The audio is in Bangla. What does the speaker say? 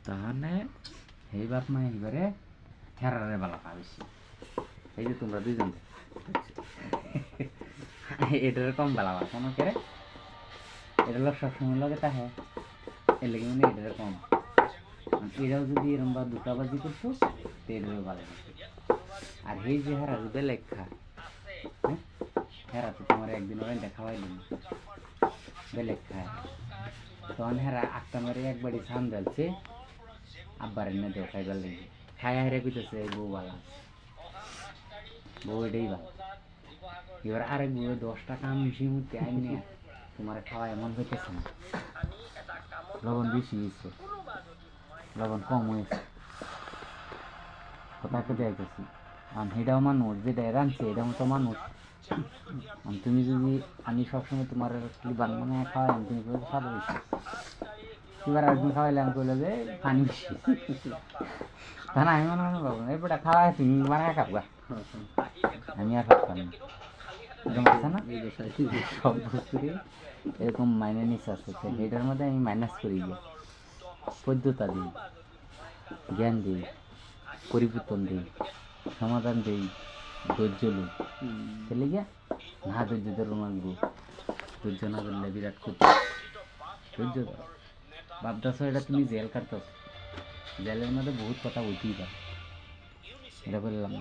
তাহলে এই বাপ মা এইবারে হেরারে বালা পাবিছি এই যে তোমরা দুইজন এটার কম বালা কোনো কে এটা লোক সবসময় লগে তাহে এর লেগে মানে এটার কম এরাও যদি এরম বা দুটাবাজি করতো তো এটারও ভালো হতো আর এই যে হেরা যদি লেখা হ্যাঁ হেরা তো তোমার একদিন ওরা দেখাওয়াই দিন বেলেগ খায় তখন হেরা আটটা মারে একবারই ছান ঢালছে আব্বার এনে দেও খাইবার লেগে খায় হেরে কইতেছে বউ বালা বউ এটাই ভালো এবার আরেক বউ 10 টাকা মিশিয়ে মুখে আইনে তোমার খাওয়া এমন হইতেছে না লবণ বেশি হয়েছে লবণ কম হয়েছে কথা কেটে আইতেছি আর সেটাও মানুষ যেটা রাঁধছে এটা মতো মানুষ তুমি যদি আমি সবসময় তোমার বানানো খাওয়াই তুমি স্বাদ বেশি এবার একদিন খাওয়াইলে আমি কইলে যে পানি বেশি তা না আমি মনে মনে পাবো এরপরটা খাওয়াই তুমি বানায় খাবো আমি আর খাবতাম না এরকম আছে না সব বস্তুকে এরকম মাইনে নিচ্ছে আছে এটার মধ্যে আমি মাইনাস করি গিয়ে পদ্ধতা দিই জ্ঞান দিই পরিবর্তন দিই সমাধান দিই ধৈর্য লই চলে গিয়া না ধৈর্য ধরো মানবো ধৈর্য না ধরলে বিরাট ক্ষতি ধৈর্য ধরো ভাবতেছ এটা তুমি জেল কাটতেছ জেলের মধ্যে বহুত কথা উঠেই পারে এটা বললাম